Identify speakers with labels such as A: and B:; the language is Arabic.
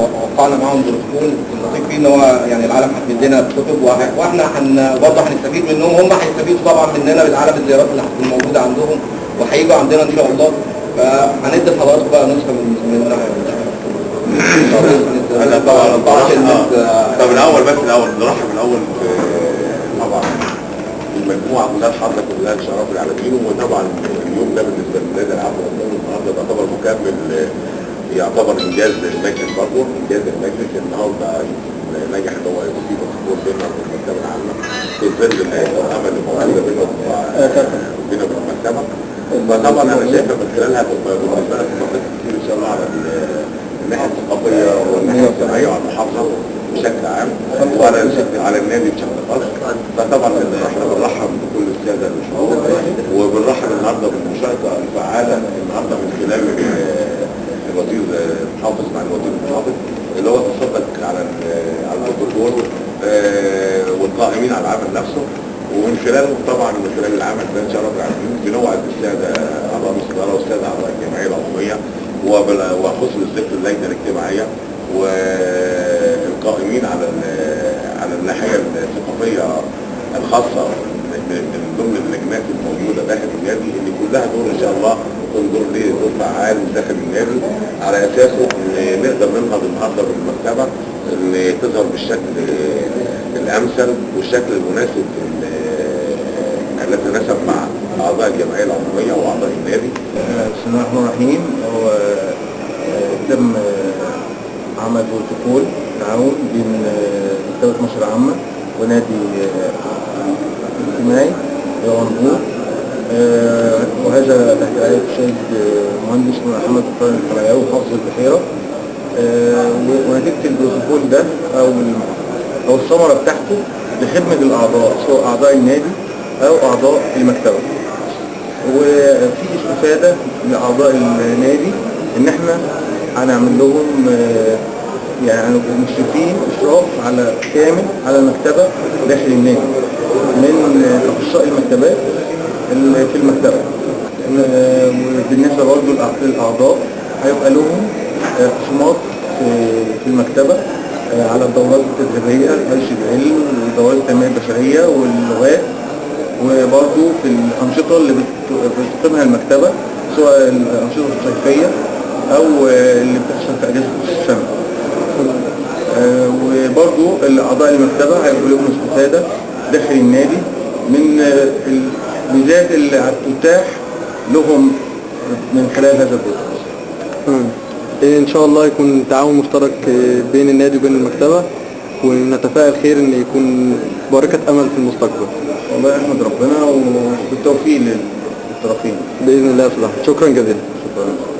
A: وقعنا معاهم بروتوكول. اللطيف فيه ان هو يعني العالم هتدي لنا كتب واحنا برضه هنستفيد منهم، هم هيستفيدوا طبعا مننا بالعالم الزيارات اللي هتكون موجوده عندهم وهيجوا عندنا ان شاء الله. فهندي لحضراتكم بقى نسخه من
B: انا طبعا طب الاول نرحب طبعا المجموعه كلها الحاضره كلها لشرف العالمين. وطبعا اليوم ده بالنسبه للنادي العام النهارده تعتبر مكمل، يعتبر انجاز للمجلس برضه، انجاز المجلس النهارده نجح ان هو يبقى فيه بروتوكول بيننا وبين المكتبه العامه في ظل الامل اللي موجوده بيننا وبين المكتبه. فطبعا انا شايفها من خلالها تبقى بالنسبه لنا تبقى كتير ان شاء الله على الناحيه الثقافيه والناحيه الاجتماعيه وعلى المحافظه بشكل عام وعلى النادي بشكل خاص. فطبعا احنا بنرحب بكل الساده المشاهدين وبنرحب النهارده بالمشاركه الفعاله النهارده من خلال الوزير المحافظ مع الوزير المحافظ اللي هو تصدق على البروتوكول والقائمين على العمل نفسه. ومن خلاله طبعا من خلال العمل ده ان شاء الله بنوعد الساده اعضاء مجلس الاداره والساده اعضاء الجمعيه العموميه وخصوصا ذكر اللجنه الاجتماعيه والقائمين على الناحيه الثقافيه الخاصه من ضمن اللجنات الموجوده داخل النادي اللي كلها دور ان شاء الله يكون دور فعال داخل النادي على اساسه نقدر ننهض النهارده بالمكتبه اللي تظهر بالشكل الامثل والشكل المناسب اللي يتناسب مع اعضاء الجمعيه العموميه واعضاء النادي.
C: بسم الله الرحمن الرحيم. هو تم عمل بروتوكول تعاون بين مكتبه مصر العامه ونادي الاجتماعي يوانبور، وهذا تحت رعايه السيد المهندس محمد القرياوي محافظ البحيره. ونتيجه البروتوكول ده او الثمره بتاعته لخدمه الاعضاء سواء اعضاء النادي او اعضاء المكتبه. وفي استفاده لاعضاء النادي ان احنا هنعمل لهم يعني مشرفين اشراف على كامل على المكتبه داخل النادي من اخصائي المكتبات في المكتبه. وبالنسبه برضه للاعضاء هيبقى لهم خصومات في المكتبه على الدورات التدريبيه ورش العلم ودورات التنميه البشريه واللغات، وبرضه في الانشطه اللي بتقيمها المكتبه سواء الانشطه الصيفيه او اللي بتحصل في اجازه السنه. وبرضه اعضاء المكتبه هيبقى لهم استفاده داخل النادي من الميزات اللي هتتاح لهم من خلال هذا البروتوكول.
D: ان شاء الله يكون تعاون مشترك بين النادي وبين المكتبه، ونتفائل خير ان يكون بركه امل في المستقبل.
C: والله احمد ربنا وبالتوفيق للطرفين
D: باذن الله. شكرا جزيلا.
C: شكرا.